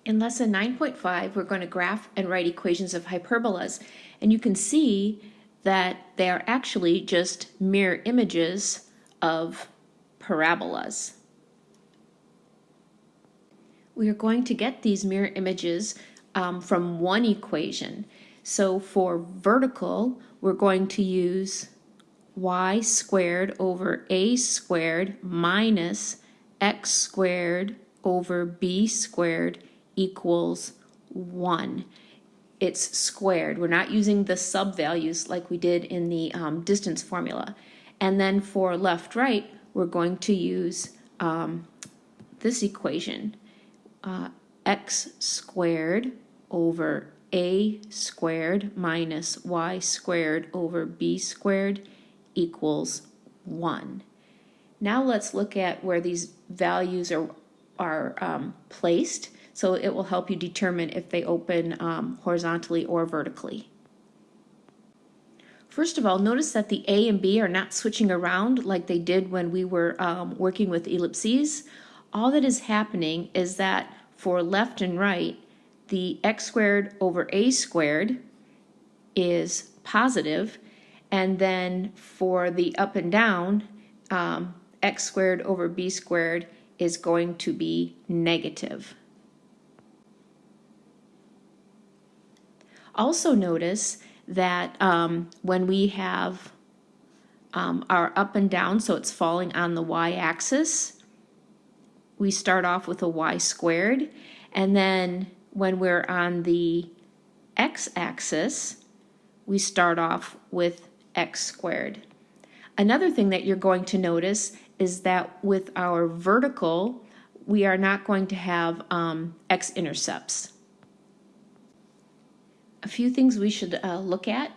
In lesson 9.5, we're going to graph and write equations of hyperbolas, and you can see that they are actually just mirror images of parabolas. We are going to get these mirror images from one equation. So for vertical, we're going to use y squared over a squared minus x squared over b squared equals 1. It's squared. We're not using the sub values like we did in the distance formula. And then for left-right, we're going to use this equation, x squared over a squared minus y squared over b squared equals 1. Now let's look at where these values are placed, so it will help you determine if they open horizontally or vertically. First of all, notice that the a and b are not switching around like they did when we were working with ellipses. All that is happening is that for left and right, the x squared over a squared is positive, and then for the up and down, x squared over b squared is going to be negative. Also notice that when we have our up and down, so it's falling on the y-axis, we start off with a y squared, and then when we're on the x-axis, we start off with x squared. Another thing that you're going to notice is that with our vertical, we are not going to have x-intercepts. A few things we should look at.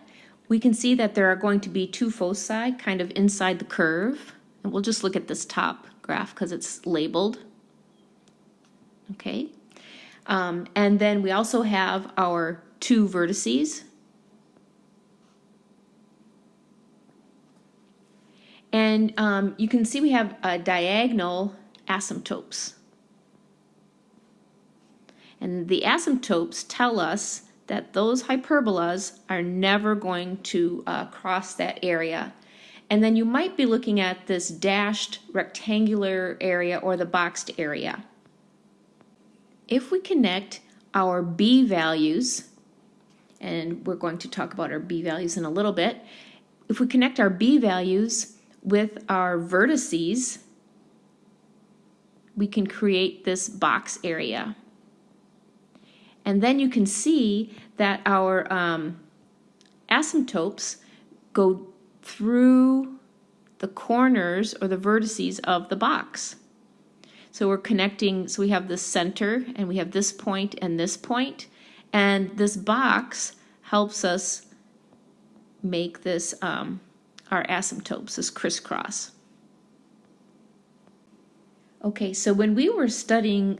We can see that there are going to be two foci kind of inside the curve, and we'll just look at this top graph because it's labeled. Okay, and then we also have our two vertices. And you can see we have diagonal asymptotes. And the asymptotes tell us that those hyperbolas are never going to cross that area. And then you might be looking at this dashed rectangular area or the boxed area. If we connect our b values, and we're going to talk about our b values in a little bit, if we connect our b values with our vertices, we can create this box area. And then you can see that our asymptotes go through the corners or the vertices of the box. So we're connecting, so we have this center, and we have this point and this point, and this box helps us make this our asymptotes, this crisscross. Okay, so when we were studying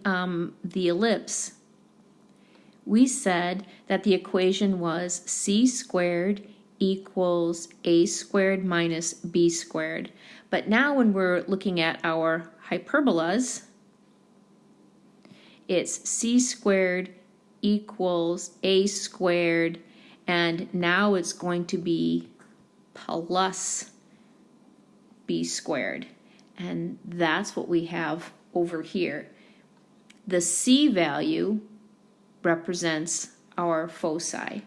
the ellipse, we said that the equation was c squared equals a squared minus b squared. But now when we're looking at our hyperbolas, it's c squared equals a squared, and now it's going to be plus b squared. And that's what we have over here. The c value represents our foci.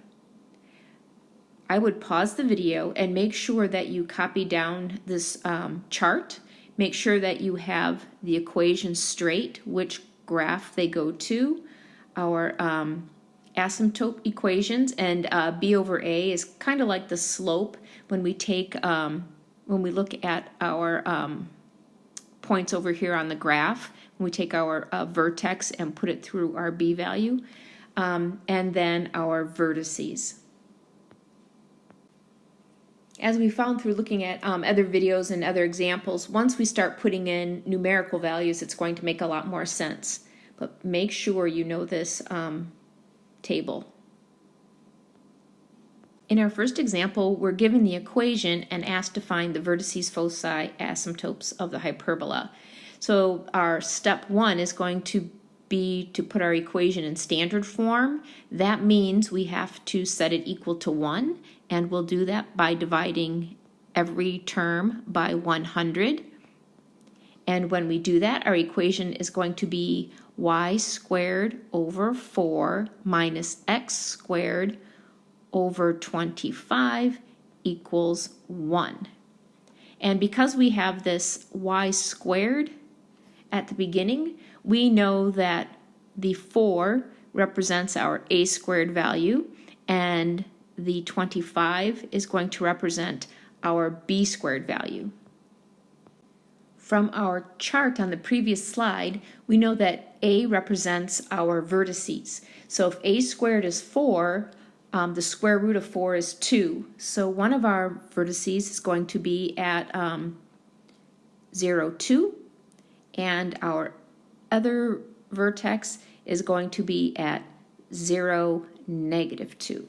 I would pause the video and make sure that you copy down this chart. Make sure that you have the equations straight, which graph they go to, our asymptote equations, and b over a is kind of like the slope when we take when we look at our points over here on the graph, when we take our vertex and put it through our b value, and then our vertices. As we found through looking at other videos and other examples, once we start putting in numerical values, it's going to make a lot more sense. But make sure you know this table. In our first example, we're given the equation and asked to find the vertices, foci, asymptotes of the hyperbola. So our step one is going to be to put our equation in standard form, that means we have to set it equal to 1, and we'll do that by dividing every term by 100. And when we do that, our equation is going to be y squared over 4 minus x squared over 25 equals 1. And because we have this y squared at the beginning, we know that the 4 represents our a squared value, and the 25 is going to represent our b squared value. From our chart on the previous slide, we know that a represents our vertices. So if a squared is 4, the square root of 4 is 2. So one of our vertices is going to be at 0, 2, and our other vertex is going to be at 0, negative 2.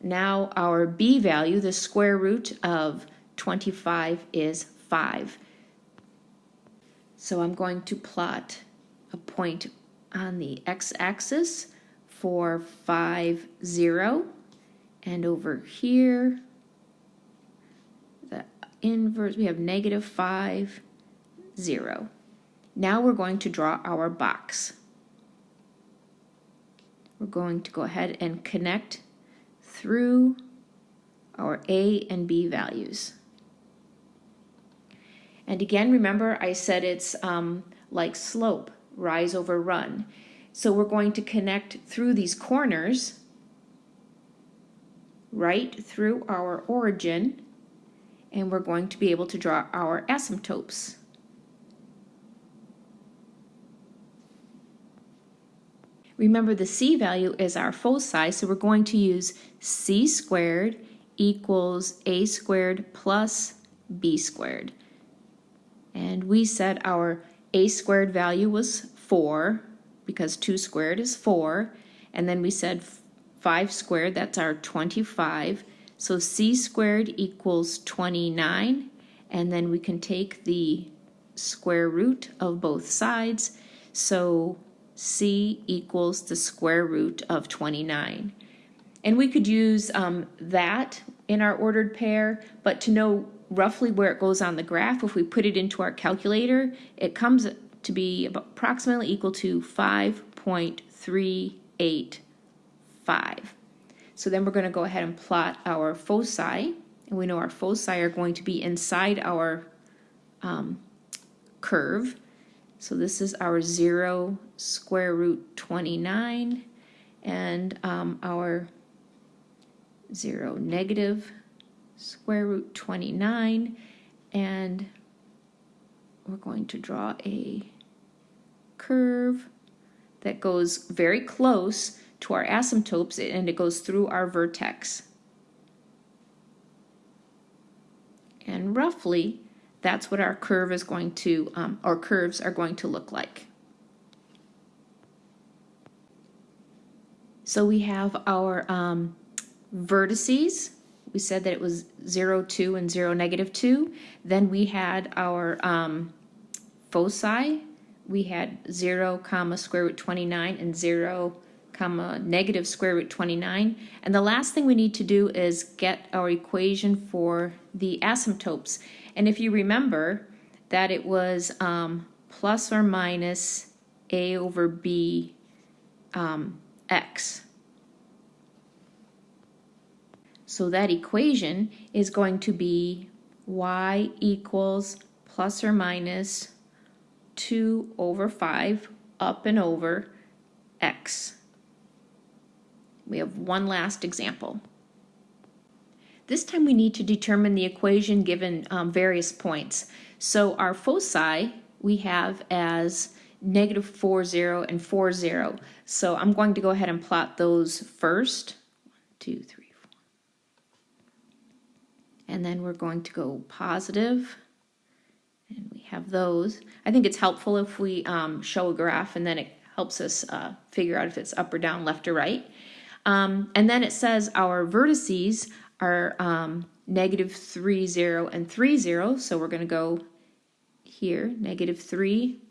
Now our b value, the square root of 25, is 5. So I'm going to plot a point on the x-axis for 5, 0, and over here, the inverse, we have negative 5, 0. Now we're going to draw our box. We're going to go ahead and connect through our a and b values. And again, remember I said it's like slope, rise over run. So we're going to connect through these corners, right through our origin, and we're going to be able to draw our asymptotes. Remember, the c value is our foci, so we're going to use c squared equals a squared plus b squared. And we said our a squared value was 4, because 2 squared is 4, and then we said 5 squared, that's our 25. So c squared equals 29, and then we can take the square root of both sides, so c equals the square root of 29. And we could use that in our ordered pair, but to know roughly where it goes on the graph, if we put it into our calculator, it comes to be approximately equal to 5.385. So then we're going to go ahead and plot our foci, and we know our foci are going to be inside our curve. So this is our 0 square root 29, and our 0 negative square root 29, and we're going to draw a curve that goes very close to our asymptotes, and it goes through our vertex. And roughly, that's what our curve is going to, our curves are going to look like. So we have our vertices. We said that it was 0, 2, and 0, negative 2. Then we had our foci. We had 0, comma, square root 29, and 0, comma, negative square root 29. And the last thing we need to do is get our equation for the asymptotes. And if you remember that it was plus or minus a over b x. So that equation is going to be y equals plus or minus 2 over 5 up and over x. We have one last example. This time we need to determine the equation given various points. So our foci we have as negative 4, 0, and 4, 0. So I'm going to go ahead and plot those first. 1, 2, 3, 4. And then we're going to go positive. And we have those. I think it's helpful if we show a graph, and then it helps us figure out if it's up or down, left or right. And then it says our vertices are negative 3, 0, and 3, 0. So we're going to go here, negative 3,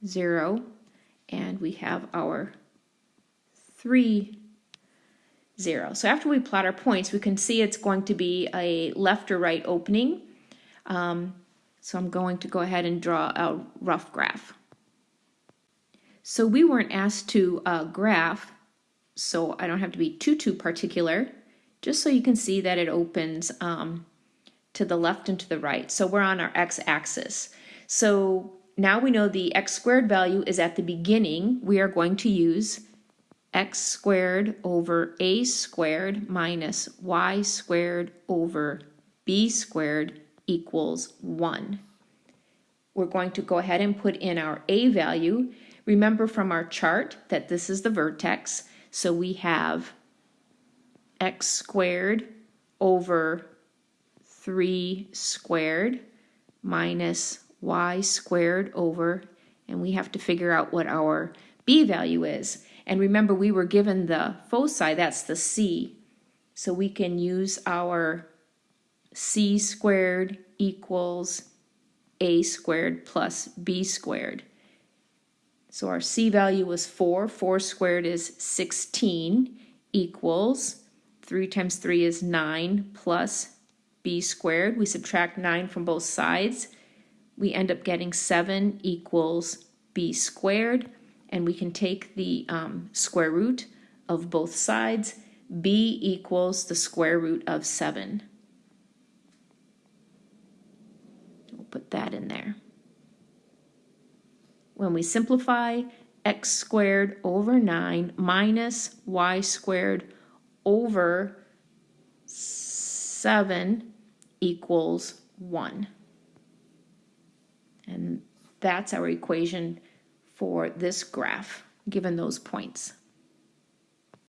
0, and we have our 3, 0. So after we plot our points, we can see it's going to be a left or right opening. So I'm going to go ahead and draw a rough graph. So we weren't asked to graph, so I don't have to be too particular, just so you can see that it opens to the left and to the right. So we're on our x-axis. So now we know the x squared value is at the beginning. We are going to use x squared over a squared minus y squared over b squared equals 1. We're going to go ahead and put in our a value. Remember from our chart that this is the vertex, so we have x squared over 3 squared minus y squared over, and we have to figure out what our b value is. And remember, we were given the foci, that's the c, so we can use our c squared equals a squared plus b squared. So our c value was 4. 4 squared is 16 equals 3 times 3 is 9 plus b squared. We subtract 9 from both sides. We end up getting 7 equals b squared. And we can take the square root of both sides. B equals the square root of 7. We'll put that in there. When we simplify, x squared over 9 minus y squared over 7 equals 1. And that's our equation for this graph, given those points.